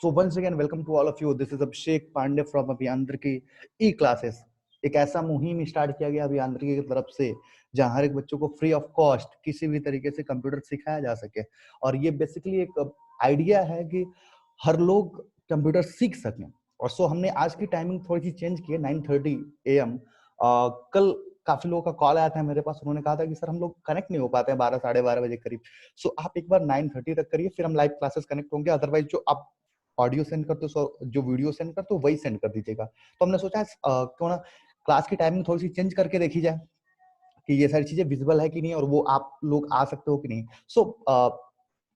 So once again, welcome to all of you. This is Abhishek Pandey from अभियांत्रिकी E-क्लासेस। एक ऐसा मुहिम start किया गया अभियांत्रिकी की तरफ से जहां हर एक बच्चों को फ्री ऑफ कॉस्ट किसी भी तरीके से कंप्यूटर सिखाया जा सके। और ये बेसिकली एक आइडिया है कि हर लोग कंप्यूटर सीख सकें। और सो हमने आज की टाइमिंग थोड़ी सी चेंज की है 9:30 AM। कल काफी लोगों का कॉल आया था मेरे पास, उन्होंने कहा था कि सर हम लोग कनेक्ट नहीं हो पाते हैं 12 साढ़े 12 बजे करीब। सो आप एक बार 9:30 तक करिए, फिर हम लाइव क्लासेस कनेक्ट होंगे। अदरवाइज जो आप ऑडियो सेंड करते हो, जो वीडियो सेंड करते हो वही सेंड कर दीजिएगा। तो हमने सोचा क्यों ना क्लास की टाइमिंग थोड़ी सी चेंज करके देखी जाए कि ये सारी चीजें विजिबल है कि नहीं और वो आप लोग आ सकते हो कि नहीं। सो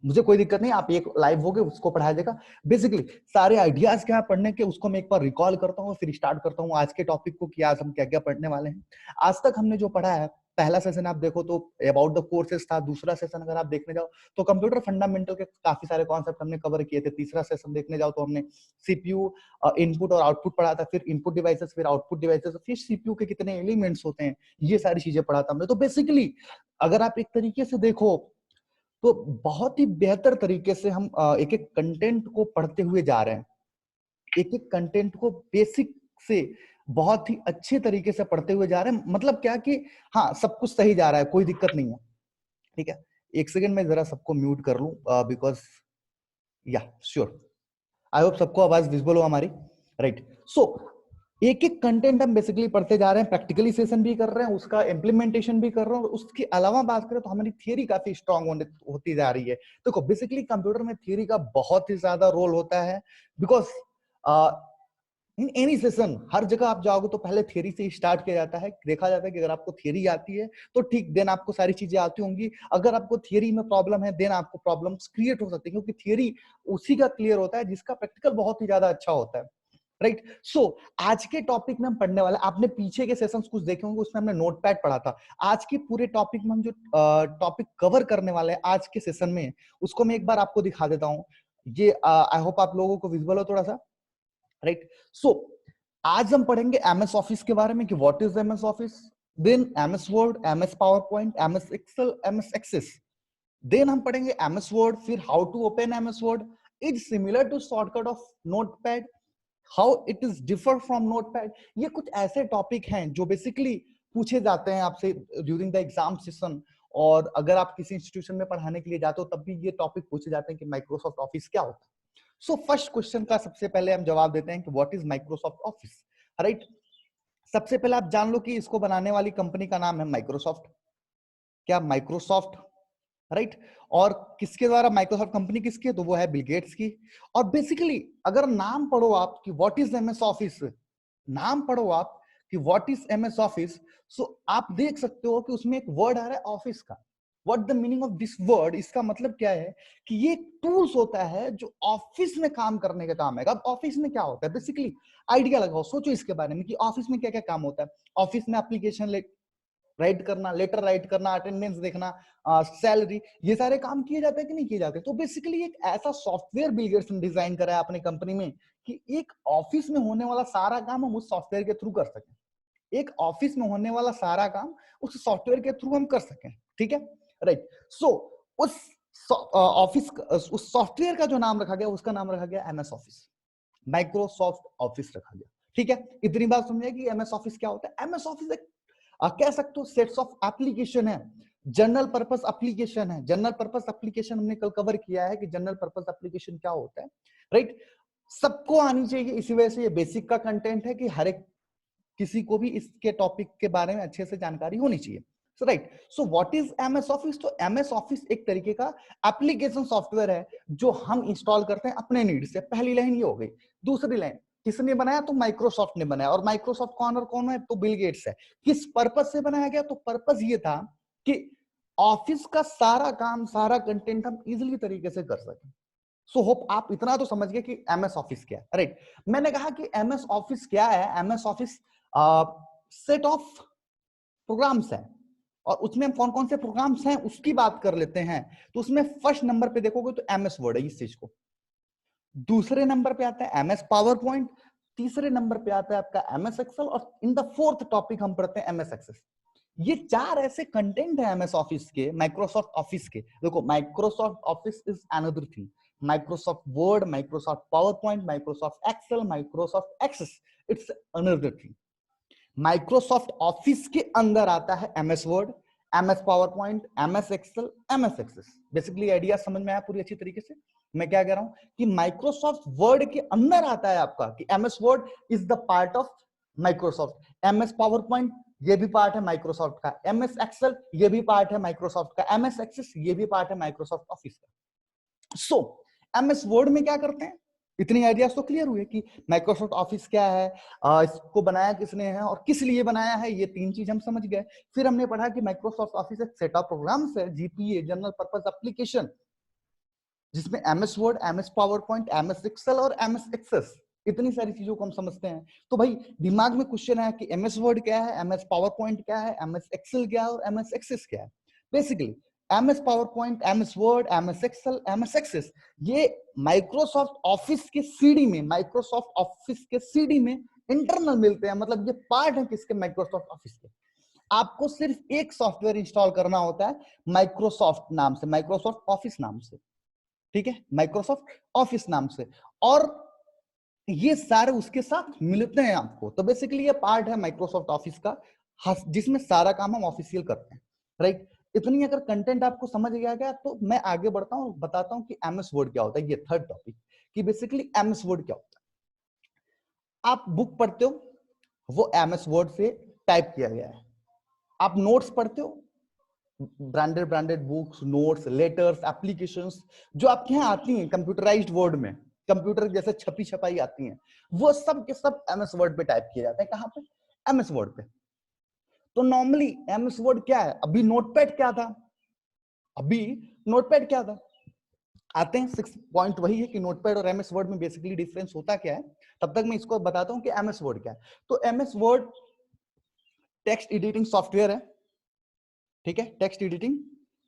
मुझे कोई दिक्कत नहीं, आप एक लाइव होगे उसको पढ़ाया जाएगा। बेसिकली सारे आइडियाज क्या पढ़ने के उसको मैं एक बार रिकॉल करता हूँ, फिर स्टार्ट करता हूँ आज के टॉपिक को कि आज हम क्या क्या पढ़ने वाले हैं। आज तक हमने जो पढ़ा है, पहला सेशन आप देखो तो अबाउट द कोर्सेज था। दूसरा सेशन अगर आप देखने जाओ तो कंप्यूटर फंडामेंटल के काफी सारे कॉन्सेप्ट हमने कवर किए थे। तीसरा सेशन देखने जाओ तो हमने सीपीयू इनपुट और आउटपुट पढ़ा था, फिर इनपुट डिवाइसेस, फिर आउटपुट डिवाइसेस, फिर सीपीयू के कितने एलिमेंट्स होते हैं, ये सारी चीजें पढ़ा था हमने। तो बेसिकली अगर आप एक तरीके से देखो तो बहुत ही बेहतर तरीके से हम एक एक कंटेंट को पढ़ते हुए जा रहे हैं। एक एक कंटेंट को बेसिक से बहुत ही अच्छे तरीके से पढ़ते हुए जा रहे हैं। मतलब क्या कि हाँ, सब कुछ सही जा रहा है, कोई दिक्कत नहीं है। ठीक है, एक सेकंड में जरा सबको म्यूट कर लूं बिकॉज या श्योर, आई होप सबको आवाज विजिबल हो हमारी, राइट। सो एक एक कंटेंट हम बेसिकली पढ़ते जा रहे हैं, प्रैक्टिकली सेशन भी कर रहे हैं, उसका इम्प्लीमेंटेशन भी कर रहे हैं। और उसके अलावा बात करें तो हमारी थियरी काफी स्ट्रांग होती जा रही है। देखो बेसिकली कंप्यूटर में थियरी का बहुत ही ज्यादा रोल होता है, बिकॉज इन एनी सेशन हर जगह आप जाओगे तो पहले थियरी से स्टार्ट किया जाता है। देखा जाता है कि अगर आपको थियरी आती है तो ठीक, देन आपको सारी चीजें आती होंगी। अगर आपको थियरी में प्रॉब्लम है देन आपको प्रॉब्लम्स क्रिएट हो सकती है, क्योंकि थियरी उसी का क्लियर होता है जिसका प्रैक्टिकल बहुत ही ज्यादा अच्छा होता है, राइट। सो आज के टॉपिक में हम पढ़ने वाले, आपने पीछे के सेशंस कुछ देखे होंगे, उसमें हमने नोटपैड पढ़ा था। आज के पूरे टॉपिक में हम जो टॉपिक कवर करने वाले हैं आज के सेशन में, उसको मैं एक बार आपको दिखा देता हूं। ये आई होप आप लोगों को विजिबल हो थोड़ा सा, राइट। सो आज हम पढ़ेंगे एमएस ऑफिस के बारे में कि what is MS Office, then MS Word, MS PowerPoint, MS Excel, MS Access. देन हम पढ़ेंगे एमएस वर्ड, फिर how to open MS Word, is similar to shortcut of Notepad, how it is differ from Notepad. ये कुछ ऐसे topic हैं जो basically पूछे जाते हैं आपसे ड्यूरिंग द एग्जाम सेशन। और अगर आप किसी इंस्टीट्यूशन में पढ़ाने के लिए जाते हो तब भी ये टॉपिक पूछे जाते हैं कि माइक्रोसॉफ्ट ऑफिस क्या होता है। सो फर्स्ट क्वेश्चन का सबसे पहले हम जवाब देते हैं कि what is Microsoft office, right. सबसे पहले आप जान लो कि इसको बनाने वाली कंपनी का नाम है माइक्रोसॉफ्ट। क्या माइक्रोसॉफ्ट, राइट। और किसके द्वारा, माइक्रोसॉफ्ट कंपनी किसकी है, तो वो है बिल गेट्स की। और बेसिकली अगर नाम पढ़ो आप कि व्हाट इज एमएस ऑफिस, नाम पढ़ो आप कि व्हाट इज एमएस ऑफिस, सो आप देख सकते हो कि उसमें एक वर्ड आ रहा है ऑफिस का। What the meaning of this word, इसका मतलब क्या है कि ये टूल्स होता है जो ऑफिस में काम करने का काम है। अब ऑफिस में क्या होता है, बेसिकली आइडिया लगाओ, सोचो इसके बारे में कि ऑफिस में क्या क्या काम होता है। ऑफिस में एप्लीकेशन राइट करना, लेटर राइट करना, अटेंडेंस देखना, सैलरी, ये सारे काम किए जाते हैं कि नहीं किए जाते। तो बेसिकली एक ऐसा सॉफ्टवेयर बिल गेट्स ने डिजाइन करा है अपनी कंपनी में कि एक ऑफिस में होने वाला सारा काम हम उस सॉफ्टवेयर के थ्रू कर सकें। एक ऑफिस में होने वाला सारा काम उस सॉफ्टवेयर के थ्रू हम कर सकें, ठीक है, राइट। सो उस ऑफिस, उस सॉफ्टवेयर का जो नाम रखा गया उसका नाम रखा गया एमएस ऑफिस, माइक्रोसॉफ्ट ऑफिस रखा गया, ठीक है। इतनी बात समझे कि एमएस ऑफिस क्या होता है। एमएस ऑफिस एक कह सकते हो सेट्स ऑफ एप्लीकेशन है, जनरल पर्पस एप्लीकेशन है। जनरल पर्पस एप्लीकेशन हमने कल कवर किया है कि जनरल पर्पस एप्लीकेशन क्या होता है, राइट। सबको आनी चाहिए, इसी वजह से ये बेसिक का कंटेंट है कि हर एक किसी को भी इसके टॉपिक के बारे में अच्छे से जानकारी होनी चाहिए, right. So what is MS office, तो एमएस ऑफिस एक तरीके का एप्लीकेशन सॉफ्टवेयर है जो हम इंस्टॉल करते हैं अपने नीड से। पहली लाइन ये हो गई। दूसरी लाइन किसने बनाया, तो माइक्रोसॉफ्ट ने बनाया। और माइक्रोसॉफ्ट कौन और कौन है, तो बिल गेट्स है। किस पर्पज से बनाया गया, तो पर्पज ये था कि ऑफिस का सारा काम, सारा कंटेंट हम इजिली तरीके से कर सकें। सो होप आप इतना तो समझ गए कि एमएस ऑफिस क्या है, राइट। मैंने कहा कि एमएस ऑफिस क्या है। MS Office set of programs है, और उसमें हम कौन कौन से प्रोग्राम्स हैं उसकी बात कर लेते हैं। तो उसमें फर्स्ट नंबर पे देखोगे तो एमएस वर्ड है इस चीज को, दूसरे नंबर पे आता है एमएस पावर पॉइंट, तीसरे नंबर पे आता है आपका एमएस एक्सेल, और इन द फोर्थ टॉपिक हम पढ़ते हैं एमएस एक्सेस। ये चार ऐसे कंटेंट है एमएस ऑफिस के, माइक्रोसॉफ्ट ऑफिस के। देखो Microsoft Office is another thing, Microsoft Word, Microsoft PowerPoint, Microsoft Excel, Microsoft Access, it's another thing. Microsoft Office के अंदर आता है MS Word, MS PowerPoint, MS Excel, MS Access. Basically idea समझ में आया पूरी अच्छी तरीके से? मैं क्या कह रहा हूं कि माइक्रोसॉफ्ट वर्ड के अंदर आता है आपका कि MS Word is the part of Microsoft, MS power point ये भी पार्ट है माइक्रोसॉफ्ट का, एमएस एक्सेल ये भी पार्ट है माइक्रोसॉफ्ट का, एमएस एक्सेस ये भी पार्ट है माइक्रोसॉफ्ट ऑफिस का। सो एमएस वर्ड में क्या करते हैं, इतनी आइडियाज तो क्लियर हुए कि माइक्रोसॉफ्ट ऑफिस क्या है, इसको बनाया किसने है और किस लिए बनाया है, ये तीन चीज हम समझ गए। फिर हमने पढ़ा कि माइक्रोसॉफ्ट ऑफिस एक सेट ऑफ प्रोग्राम्स है, जीपीए जनरल पर्पस एप्लीकेशन, जिसमें MS Word, MS PowerPoint, MS Excel और एमएस एक्सेस, इतनी सारी चीजों को हम समझते हैं। तो भाई दिमाग में क्वेश्चन है कि एमएस वर्ड क्या है, एमएस पावर पॉइंट क्या है, एमएस एक्सेल क्या है और एमएस एक्सेस क्या है। Basically MS PowerPoint, MS Word, MS Excel, MS Access, ये माइक्रोसॉफ्ट ऑफिस के सीडी में, माइक्रोसॉफ्ट ऑफिस के सीडी में इंटरनल मिलते हैं। मतलब ये पार्ट है किसके, माइक्रोसॉफ्ट ऑफिस के। आपको सिर्फ एक सॉफ्टवेयर इंस्टॉल करना होता है माइक्रोसॉफ्ट नाम से, माइक्रोसॉफ्ट ऑफिस नाम से, ठीक है, माइक्रोसॉफ्ट ऑफिस नाम से, और ये सारे उसके साथ मिलते हैं आपको। तो बेसिकली ये पार्ट है माइक्रोसॉफ्ट ऑफिस का, जिसमें सारा काम हम ऑफिशियल करते हैं, राइट। इतनी अगर कंटेंट आपको समझ गया तो मैं आगे बढ़ता हूं, बताता हूं कि एमएस वर्ड क्या होता है। ये थर्ड टॉपिक कि बेसिकली एमएस वर्ड क्या होता है। आप बुक पढ़ते हो, वो एमएस वर्ड से टाइप किया गया है। आप नोट्स पढ़ते हो, branded books, notes, letters, applications जो आपके यहाँ आती हैं कंप्यूटराइज्ड वर्ड में, कंप्यूटर जैसे छपी छपाई आती हैं, वो सब के सब एमएस वर्ड पे टाइप किए जाते हैं। कहाँ पे, एमएस वर्ड पे। तो नॉर्मली एमएस वर्ड क्या है, अभी नोटपैड क्या था, अभी नोटपैड क्या था, आते हैं 6 पॉइंट वही है कि नोटपैड और एमएस वर्ड में बेसिकली डिफरेंस होता क्या है। तब तक मैं इसको बताता हूं कि एमएस वर्ड क्या है। तो MS word text editing software है, ठीक है, टेक्स्ट एडिटिंग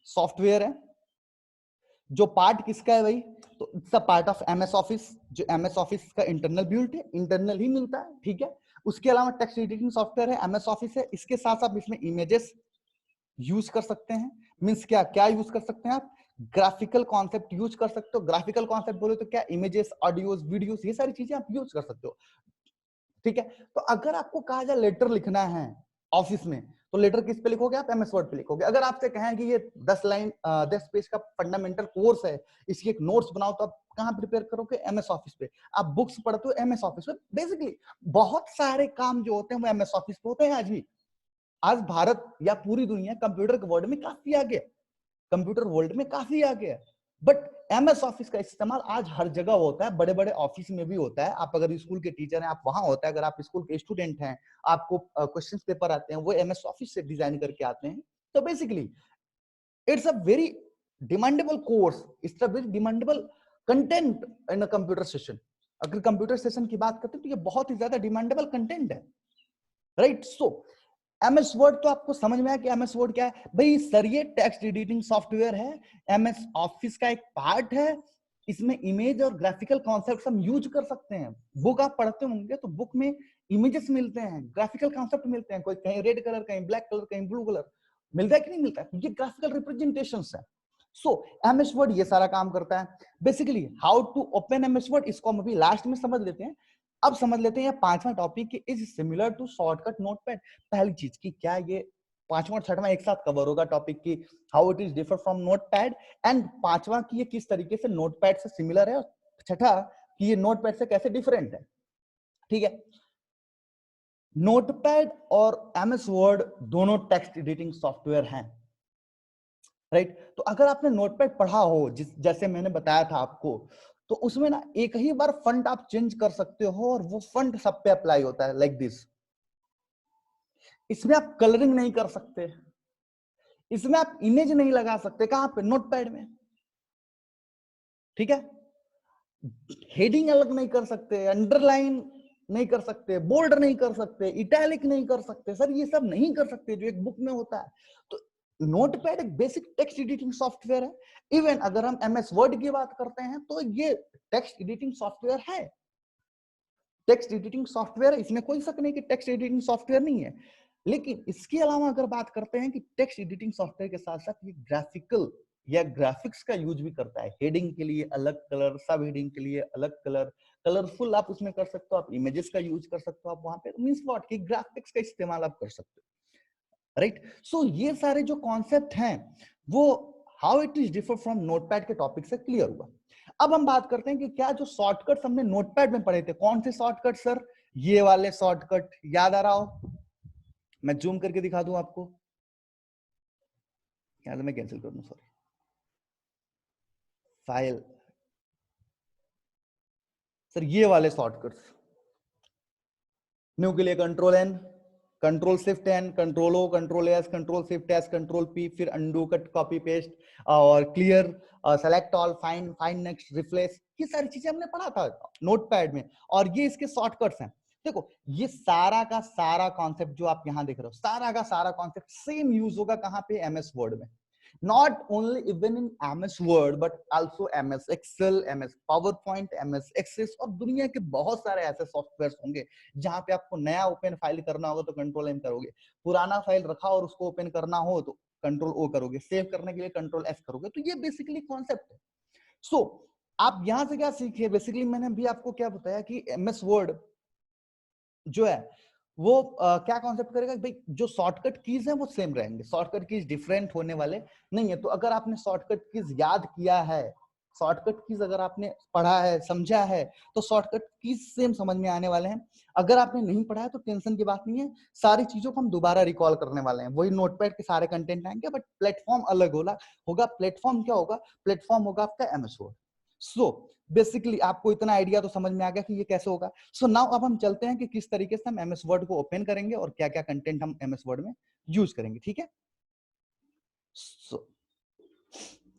सॉफ्टवेयर है। जो पार्ट किसका है भाई, तो it's a part of MS office, जो एमएस ऑफिस का इंटरनल बिल्ट है, इंटरनल ही मिलता है, ठीक है। उसके अलावा टेक्स्ट एडिटिंग सॉफ्टवेयर है, एमएस ऑफिस है। इसके साथ साथ इसमें इमेजेस यूज कर सकते हैं। मींस क्या क्या यूज कर सकते हैं आप, ग्राफिकल कॉन्सेप्ट यूज कर सकते हो। ग्राफिकल कॉन्सेप्ट बोले तो क्या, इमेजेस, ऑडियोस, वीडियोस, ये सारी चीजें आप यूज कर सकते हो, ठीक है। तो अगर आपको कहा जाए लेटर लिखना है ऑफिस में, तो लेटर किस पे लिखोगे आप, एमएस वर्ड पे लिखोगे। अगर आपसे कहें कि ये 10 पेज का फंडामेंटल कोर्स है, इसकी एक नोट्स बनाओ, तो आप कहां प्रिपेयर करोगे, एमएस ऑफिस पे। आप बुक्स पढ़ते हो एमएस ऑफिस पे। बेसिकली बहुत सारे काम जो होते हैं वो एमएस ऑफिस पे होते हैं। आज भी, आज भारत या पूरी दुनिया कंप्यूटर के वर्ल्ड में काफी आगे है, कंप्यूटर वर्ल्ड में काफी आगे है। बट एमएस ऑफिस का इस्तेमाल आज हर जगह होता है, बड़े बड़े ऑफिस में भी होता है। आप अगर स्कूल के टीचर हैं, आप वहां होता है। अगर आप स्कूल के स्टूडेंट हैं, आपको क्वेश्चन पेपर आते हैं, वो एमएस ऑफिस से डिजाइन करके आते हैं। तो basically it's a very demandable course, it's a very demandable content in a computer session. अगर कंप्यूटर सेशन की बात करते हैं तो ये बहुत ही ज्यादा डिमांडेबल कंटेंट है, राइट। सो एमएस वर्ड तो आपको समझ में आया कि एमएस वर्ड क्या है भाई सर, ये टेक्स्ट एडिटिंग सॉफ्टवेयर है, एमएस ऑफिस का एक पार्ट है। इसमें इमेज और ग्राफिकल कॉन्सेप्ट हम यूज कर सकते हैं। बुक आप पढ़ते होंगे तो बुक में इमेजेस मिलते हैं, ग्राफिकल कॉन्सेप्ट मिलते हैं, कोई कहीं रेड कलर, कहीं ब्लैक कलर, कहीं ब्लू कलर, मिलता है कि नहीं मिलता है, ये ग्राफिकल रिप्रेजेंटेशंस है। सो एमएस वर्ड ये सारा काम करता है। Basically how to open MS Word, इसको हम अभी लास्ट में समझ लेते हैं। अब समझ लेते हैं पांचवा टॉपिक की, is similar to shortcut Notepad. पहली चीज की क्या ये पांचवा और छठवां एक साथ कवर होगा टॉपिक की, how it is differ from notepad, and पांचवा की ये किस तरीके से नोटपैड से सिमिलर है, और छठा कि ये नोटपैड से कैसे डिफरेंट है, ठीक है। नोटपैड और एमएस वर्ड दोनों टेक्स्ट एडिटिंग सॉफ्टवेयर हैं, राइट। तो अगर आपने नोटपैड पढ़ा हो, जैसे मैंने बताया था आपको, तो उसमें ना एक ही बार फंट आप चेंज कर सकते हो और वो फंट सब पे अप्लाई होता है, लाइक दिस। इसमें आप कलरिंग नहीं कर सकते, इसमें आप इमेज नहीं लगा सकते, कहां पे, नोटपैड में, ठीक है। हेडिंग अलग नहीं कर सकते, अंडरलाइन नहीं कर सकते, बोल्ड नहीं कर सकते, इटैलिक नहीं कर सकते, सर ये सब नहीं कर सकते जो एक बुक में होता है। तो नोटपैड एक बेसिक टेक्स्ट एडिटिंग सॉफ्टवेयर है। इवन अगर हम एमएस वर्ड की बात करते हैं तो ये टेक्स्ट एडिटिंग सॉफ्टवेयर है, टेक्स्ट एडिटिंग सॉफ्टवेयर है, इसमें कोई शक नहीं कि टेक्स्ट एडिटिंग सॉफ्टवेयर नहीं है। लेकिन इसके अलावा अगर बात करते हैं कि टेक्स्ट एडिटिंग सॉफ्टवेयर के साथ साथ ये ग्राफिकल या ग्राफिक्स का यूज भी करता है। हेडिंग के लिए अलग कलर, सब हेडिंग के लिए अलग कलर, कलरफुल आप उसमें कर सकते हो, आप इमेजेस का यूज कर सकते हो, आप वहां पे मींस व्हाट कि ग्राफिक्स का इस्तेमाल आप कर सकते हो, राइट। सो ये सारे जो कॉन्सेप्ट हैं वो how it is differ from notepad के टॉपिक से क्लियर हुआ। अब हम बात करते हैं कि क्या जो शॉर्टकट्स हमने नोटपैड में पढ़े थे, कौन से शॉर्टकट सर? ये वाले शॉर्टकट याद आ रहा हो? मैं जूम करके दिखा दूं आपको, या तो मैं कैंसिल कर दूं, सॉरी। फाइल, सर ये वाले शॉर्टकट्स, न्यू के लिए control N, control shift N, control O, control S, control shift S, control P, फिर अंडू, कट, कॉपी पेस्ट और clear, select all, find, find next, replace, ये सारी चीजें हमने पढ़ा था नोटपैड में, और ये इसके शॉर्टकट्स हैं। देखो ये सारा का सारा कॉन्सेप्ट जो आप यहां देख रहे हो, सारा का सारा कॉन्सेप्ट सेम यूज होगा कहां पे? एमएस वर्ड में। not only even in MS Word but also MS Excel, MS PowerPoint, MS Access, और दुनिया के बहुत सारे ऐसे सॉफ्टवेयर होंगे जहां पे आपको नया ओपन फाइल करना होगा तो कंट्रोल एम करोगे, पुराना फाइल रखा और उसको ओपन करना हो तो कंट्रोल ओ करोगे, सेव करने के लिए कंट्रोल एफ करोगे। तो ये बेसिकली कॉन्सेप्ट है। सो आप यहां से क्या सीखे? बेसिकली मैंने भी आपको क्या बताया कि MS Word जो है वो क्या कॉन्सेप्ट करेगा भाई, जो शॉर्टकट कीज है वो सेम रहेंगे, शॉर्टकट कीज डिफरेंट होने वाले नहीं है। तो अगर आपने शॉर्टकट कीज याद किया है, शॉर्टकट कीज अगर आपने पढ़ा है, समझा है, तो शॉर्टकट कीज सेम समझ में आने वाले हैं। अगर आपने नहीं पढ़ा है तो टेंशन की बात नहीं है, सारी चीजों को हम दोबारा रिकॉल करने वाले हैं, वही नोटपैड के सारे कंटेंट आएंगे, बट प्लेटफॉर्म अलग होगा। प्लेटफॉर्म क्या होगा? प्लेटफॉर्म होगा आपका MS Word। सो बेसिकली आपको इतना आइडिया तो समझ में आ गया कि ये कैसे होगा। सो नाउ अब हम चलते हैं कि किस तरीके से हम MS Word को ओपन करेंगे और क्या क्या कंटेंट हम MS Word में यूज करेंगे, ठीक है। सो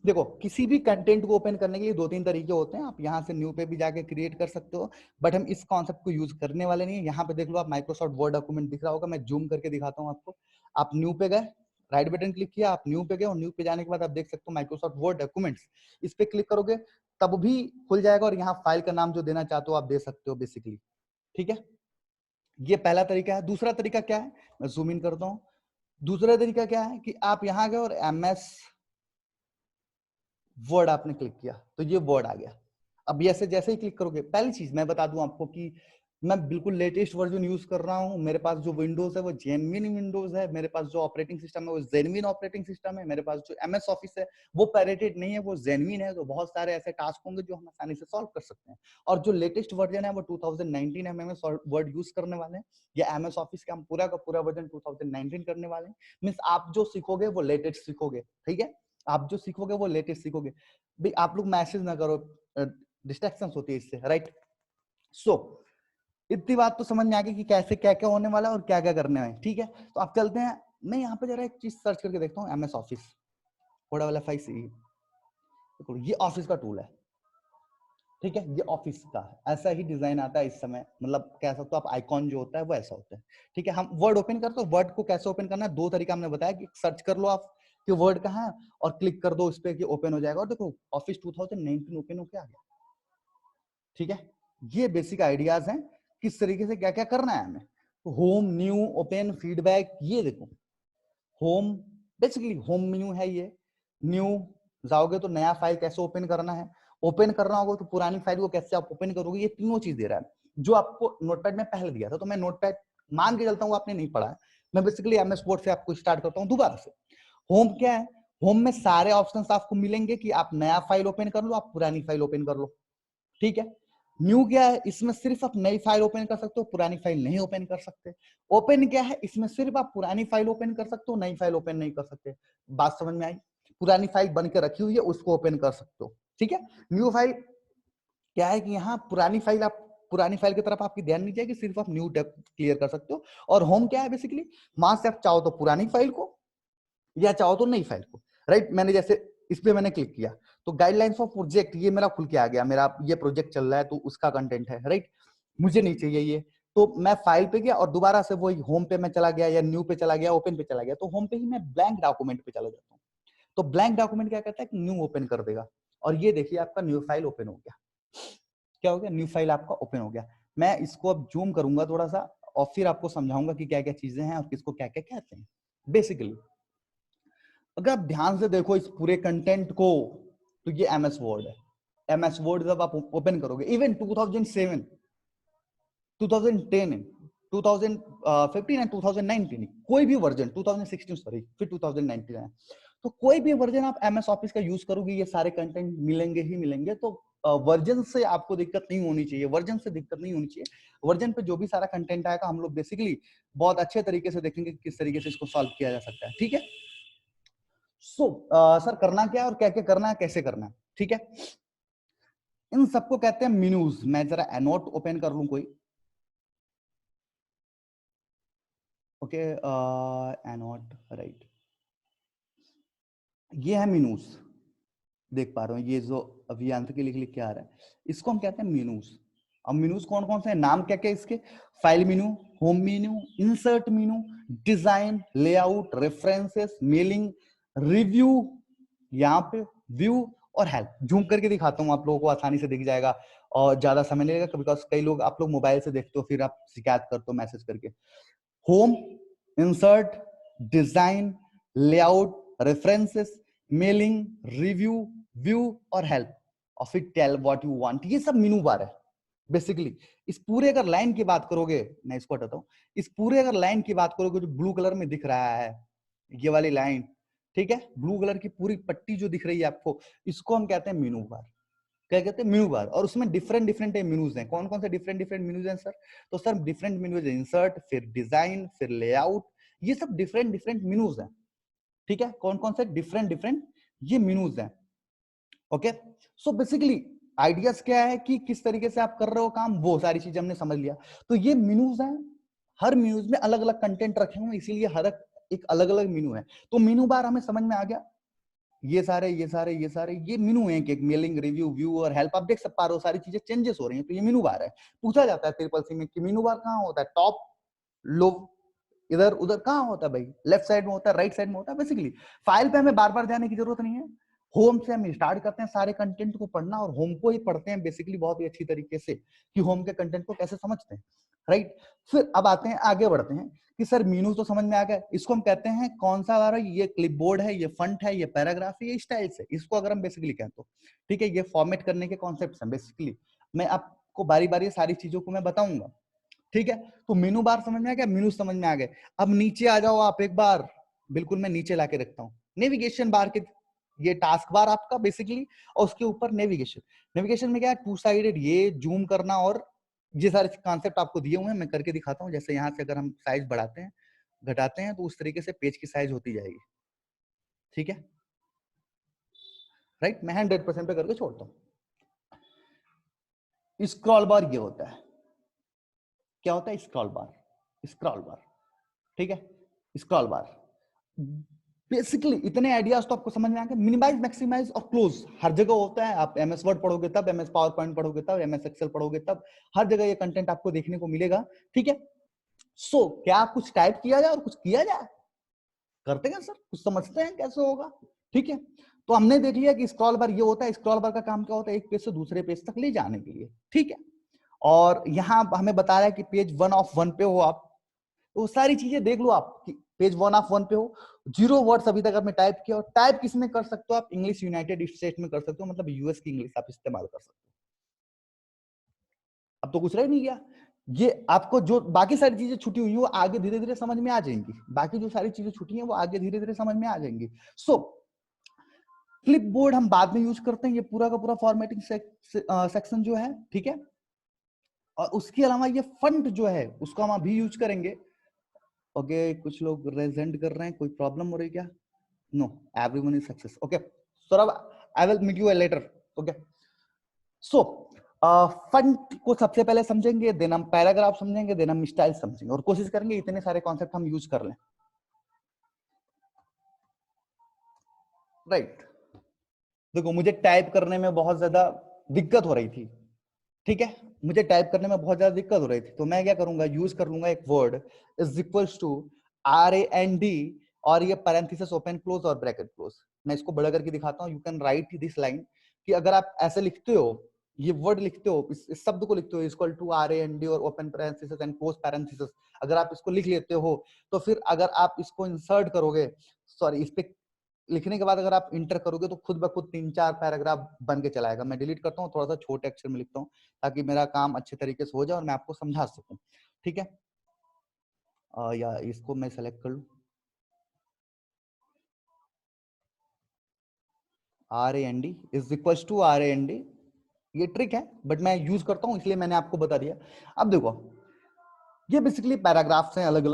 देखो किसी भी कंटेंट को ओपन करने के लिए दो तीन तरीके होते हैं। आप यहाँ से न्यू पे भी जाके क्रिएट कर सकते हो, बट हम इस कॉन्सेप्ट को यूज करने वाले नहीं है। यहाँ पे देख लो, आप माइक्रोसॉफ्ट वर्ड डॉक्यूमेंट दिख रहा होगा, मैं जूम करके दिखाता हूँ आपको। आप न्यू पे गए, राइट बटन क्लिक किया, आप न्यू पे गए, और न्यू पे जाने के बाद आप देख सकते हो माइक्रोसॉफ्ट वर्ड डॉक्यूमेंट्स, इस पे क्लिक करोगे तब भी खुल जाएगा, और यहाँ फाइल का नाम जो देना चाहते हो आप दे सकते हो बेसिकली, ठीक है। ये पहला तरीका है। दूसरा तरीका क्या है, मैं जूम इन करता हूँ। दूसरा तरीका क्या है कि आप यहाँ गए और MS वर्ड आपने क्लिक किया तो ये वर्ड आ गया। अब ऐसे जैसे ही क्लिक करोगे, पहली चीज मैं बता दूं आपको कि मैं बिल्कुल लेटेस्ट वर्जन यूज कर रहा हूं। मेरे पास जो विंडोज है वो जेन्युइन विंडोज है, मेरे पास जो ऑपरेटिंग सिस्टम है वो जेन्युइन ऑपरेटिंग सिस्टम है, मेरे पास जो MS ऑफिस है वो पैरेटेड नहीं है, वो जेन्युइन है। तो बहुत सारे ऐसे टास्क होंगे जो हम आसानी से सॉल्व कर सकते हैं। और जो लेटेस्ट वर्जन है वो 2019 है, MS वर्ड यूज करने वाले हैं, या MS ऑफिस का हम पूरा का पूरा वर्जन 2019 करने वाले हैं। मीन्स आप जो सीखोगे वो लेटेस्ट सीखोगे, ठीक है। आप जो सीखोगे वो लेटेस्ट सीखोगे। भाई आप लोग मैसेज ना करो, डिस्ट्रैक्शंस होती है इससे, राइट। सो इतनी बात तो समझ में आ गई कि कैसे क्या क्या होने वाला है और क्या क्या करने हैं, ठीक है। तो आप चलते हैं, मैं यहाँ पे जरा एक चीज सर्च करके देखता हूँ, MS ऑफिस थोड़ा वाला फाइल सी, ये ऑफिस का टूल है, ठीक है। ये ऑफिस का ऐसा ही डिजाइन आता है इस समय, मतलब कह सकते हो आप, आइकॉन जो होता है वो ऐसा होता है, ठीक है। हम वर्ड ओपन करते हो, वर्ड को कैसे ओपन करना है, दो तरीका हमने बताया कि सर्च कर लो आप कि वर्ड कहाँ है, और क्लिक कर दो उस पर कि ओपन हो जाएगा। और देखो ऑफिस 2019 ओपन होके आ गया, ठीक है। ये बेसिक आइडियाज हैं किस तरीके से क्या क्या करना है हमें। तो होम, न्यू, ओपन, फीडबैक, ये देखो होम, बेसिकली होम मेन्यू है ये। न्यू जाओगे तो नया फाइल कैसे ओपन करना है, ओपन करना होगा तो पुरानी फाइल को कैसे आप ओपन करोगे, ये तीनों चीज दे रहा है जो आपको नोटपैड में पहले दिया था। तो मैं नोटपैड मान के चलता हूँ आपने नहीं पढ़ा है, मैं बेसिकली MS Word से आपको स्टार्ट करता हूँ दोबारा से। होम क्या है, होम में सारे ऑप्शंस आपको मिलेंगे कि आप नया फाइल ओपन कर लो, आप पुरानी फाइल ओपन कर लो, ठीक है। न्यू क्या है, इसमें सिर्फ आप नई फाइल ओपन कर सकते हो, पुरानी फाइल नहीं ओपन कर सकते। ओपन क्या है, इसमें सिर्फ आप पुरानी फाइल ओपन कर सकते हो, नई फाइल ओपन नहीं कर सकते। बात समझ में आई? पुरानी फाइल बन के रखी हुई है उसको ओपन कर सकते हो, ठीक है। न्यू फाइल क्या है कि यहाँ पुरानी फाइल, आप पुरानी फाइल की तरफ आपकी ध्यान नहीं जाएगी, सिर्फ आप न्यू टैब क्लियर कर सकते हो। और होम क्या है, बेसिकली वहां से आप चाहो तो पुरानी फाइल को या चाहो तो नई फाइल को, राइट। मैंने जैसे इस पे मैंने क्लिक किया तो गाइडलाइंस ऑफ प्रोजेक्ट ये मेरा खुल के आ गया, मेरा ये प्रोजेक्ट चल रहा है तो उसका कंटेंट है, राइट। मुझे नहीं चाहिए ये, तो मैं फाइल पे गया और दोबारा से वही होम पे मैं चला गया या न्यू पे चला गया, ओपन पे चला गया, तो होम पे ही मैं ब्लैंक डॉक्यूमेंट पे चला जाता हूँ। तो ब्लैंक डॉक्यूमेंट क्या करता है कि न्यू ओपन कर देगा, और ये देखिए आपका न्यू फाइल ओपन हो गया। क्या हो गया, न्यू फाइल आपका ओपन हो गया। मैं इसको अब जूम करूंगा थोड़ा सा और फिर आपको समझाऊंगा कि क्या क्या चीजें हैं और किसको क्या क्या कहते हैं बेसिकली। अगर आप ध्यान से देखो इस पूरे कंटेंट को, तो ये एमएस वर्ड है। एमएस वर्ड जब आप ओपन करोगे, इवन 2007, 2010, 2015 एंड 2019, कोई भी वर्जन, 2016 सॉरी, फिर 2019 है, तो कोई भी वर्जन आप एमएस ऑफिस का यूज करोगे, ये सारे कंटेंट मिलेंगे ही मिलेंगे। तो वर्जन से आपको दिक्कत नहीं होनी चाहिए, वर्जन से दिक्कत नहीं होनी चाहिए। वर्जन पे जो भी सारा कंटेंट आएगा, हम लोग बेसिकली बहुत अच्छे तरीके से देखेंगे किस तरीके से इसको सॉल्व किया जा सकता है। ठीक है, सो सर करना क्या है और क्या क्या करना है, कैसे करना है, ठीक है। इन सबको कहते हैं मेनूज। मैं जरा एनोट ओपन कर लूं कोई, ओके, एनोट, राइट, ये है मेनूज, देख पा रहे हो, ये जो अभी आंसर के लिख के आ रहा है, इसको हम कहते हैं मेनूज। अब मेनूज कौन कौन से हैं, नाम क्या क्या इसके, फाइल मेनू, होम मेनू, इंसर्ट मेनू, design, layout, references, mailing, review, यहाँ पे व्यू और हेल्प। जूम करके दिखाता हूँ, आप लोगों को आसानी से दिख जाएगा और ज्यादा समय नहीं लगेगा, बिकॉज कई लोग, आप लोग मोबाइल से देखते हो, फिर आप शिकायत करते हो मैसेज करके। Home, insert, design, layout, references, mailing, review, view और हेल्प, और फिर टेल व्हाट यू वांट, ये सब मेनू बार है बेसिकली। इस पूरे अगर लाइन की बात करोगे, मैं इसको हटाता हूं, इस पूरे अगर लाइन की बात करोगे, जो ब्लू कलर में दिख रहा है, ये वाली लाइन, ठीक है, ब्लू कलर की पूरी पट्टी जो दिख रही है आपको, इसको हम कहते हैं मेनू बार। क्या कहते हैं, मेनू बार। और उसमें डिफरेंट डिफरेंट मेनूज हैं। कौन कौन से डिफरेंट डिफरेंट मेनूज हैं सर, तो सर डिफरेंट मेनूज, इंसर्ट, फिर डिजाइन, फिर लेआउट, ये सब डिफरेंट डिफरेंट मेनूज हैं। ठीक है, कौन कौन से डिफरेंट डिफरेंट ये मेनूज हैं। ओके, सो बेसिकली आइडियाज क्या है कि किस तरीके से आप कर रहे हो काम, वो सारी चीजें हमने समझ लिया। तो ये मेनूज हैं, हर मेनूज में अलग अलग कंटेंट रखे हुए, इसीलिए हर एक अलग अलग मेनू है। तो मेनू बार हमें समझ में आ गया, ये सारे ये सारे ये सारे ये मेनू है, एक मेलिंग, रिव्यू, व्यू और हेल्प। आप देख सब पा रहे हो, सारी चीजें चेंजेस हो रही हैं, तो ये मेनू बार है। पूछा जाता है ट्रिपल सी में कि मेनू बार कहाँ होता है, टॉप, लो, इधर उधर कहाँ होता है भाई, लेफ्ट साइड में होता है, राइट साइड में होता है। बेसिकली फाइल पे हमें बार बार जाने की जरूरत नहीं है, होम से हम स्टार्ट करते हैं सारे कंटेंट को पढ़ना, और होम को ही पढ़ते हैं बेसिकली बहुत ही अच्छी तरीके से कि होम के कंटेंट को कैसे समझते हैं, राइट। फिर अब आते हैं, आगे बढ़ते हैं कि सर मीनू तो समझ में आ गया, इसको हम कहते हैं कौन सा वाला, ये क्लिपबोर्ड है, ये फंट है, ये पैराग्राफ है, ये स्टाइल्स है, इसको अगर हम बेसिकली कहते हो, ठीक है, ये फॉर्मेट करने के कॉन्सेप्ट हैं बेसिकली। मैं आपको बारी बारी सारी चीजों को मैं बताऊंगा, ठीक है। तो मेनू बार समझ में आ गया, मेनू समझ में आ गए। अब नीचे आ जाओ आप एक बार, बिल्कुल मैं नीचे लाके रखता हूँ नेविगेशन बार के, ये टास्क बार आपका बेसिकली, और उसके ऊपर नेविगेशन। नेविगेशन में क्या है, टू साइडेड, ये जूम करना, और ये सारे कॉन्सेप्ट आपको दिए हुए हैं, मैं करके दिखाता हूँ। जैसे यहाँ से अगर हम साइज बढ़ाते हैं, घटाते हैं, तो उस तरीके से पेज की साइज होती जाएगी, ठीक है, राइट। मैं 100% पे करके छोड़ता हूँ। स्क्रॉल बार ये होता है, क्या होता है, स्क्रॉल बार, स्क्रॉल बार, ठीक है, स्क्रॉल बार। बेसिकली इतने आइडियाज तो आपको समझ में आ गए। मिनिमाइज, मैक्सिमाइज और क्लोज हर जगह होता है। आप एमएस वर्ड पढ़ोगे तब, एमएस पावर पॉइंट पढ़ोगे तब, एमएस एक्सेल पढ़ोगे तब, हर जगह ये कंटेंट आपको देखने को मिलेगा, ठीक है। सो क्या कुछ टाइप किया जाए और कुछ किया जाए, करते हैं सर, कुछ समझते हैं कैसे होगा, ठीक है। तो हमने देख लिया कि स्क्रॉल बार ये होता है। स्क्रॉल बार का काम क्या होता है, एक पेज से दूसरे पेज तक ले जाने के लिए, ठीक है। और यहाँ हमें बता रहा है कि पेज 1 ऑफ 1 पे हो आप, तो सारी चीजें देख लो आप कि पेज 1 ऑफ 1 पे हो। 0 वर्ड्स अभी तक आपने टाइप किया, और टाइप किस में कर सकते हो आप, इंग्लिश यूनाइटेड स्टेट में कर सकते हो, मतलब यूएस की इंग्लिश आप इस्तेमाल कर सकते हो। अब तो कुछ रह नहीं गया, ये आपको जो बाकी सारी चीजें छुटी हुई है वो आगे धीरे धीरे समझ में आ जाएंगी। बाकी जो सारी चीजें छुटी हैं वो आगे धीरे धीरे समझ में आ जाएंगी। सो फ्लिप बोर्ड हम बाद में यूज करते हैं, ये पूरा का पूरा फॉर्मेटिंग सेक्शन जो है, ठीक है। और उसके अलावा ये फंट जो है उसको हम अभी यूज करेंगे। ओके, कुछ लोग रेजेंट कर रहे हैं, कोई प्रॉब्लम हो रही है क्या, no, everyone is success, okay. Saurabh, I will meet you later, okay. So font को सबसे पहले समझेंगे, देन हम पैराग्राफ समझेंगे, देन हम स्टाइल समझेंगे, और कोशिश करेंगे इतने सारे कॉन्सेप्ट हम यूज कर लें, राइट। देखो मुझे टाइप करने में बहुत ज्यादा दिक्कत हो रही थी, ठीक है, मुझे टाइप करने में बहुत ज्यादा दिक्कत हो रही थी, तो मैं क्या करूंगा, यूज कर लूंगा एक word is equals to RAND, और ये पैरेंथेसिस ओपन क्लोज और ब्रैकेट क्लोज। मैं इसको बड़ा करके दिखाता हूँ, you can write this line, कि अगर आप ऐसे लिखते हो, ये वर्ड लिखते हो, इस शब्द को लिखते हो, इक्वल टू RAND और open parenthesis and close parenthesis, अगर आप इसको लिख लेते हो, तो फिर अगर आप इसको इंसर्ट करोगे, सॉरी, इस पे लिखने के बाद अगर आप इंटर करोगे तो खुद ब खुद 3-4 पैराग्राफ बन के चलाएगा। मैं डिलीट करता हूँ, थोड़ा सा छोटे अक्षर में लिखता हूँ ताकि मेरा काम अच्छे तरीके से हो जाए और मैं आपको समझा सकूं। ठीक है, या इसको मैं सेलेक्ट कर लूं, RAND is equal to RAND। ये ट्रिक है बट मैं यूज करता हूं इसलिए मैंने आपको बता दिया। अब देखो, ये बेसिकली पैराग्राफ्स हैं, अलग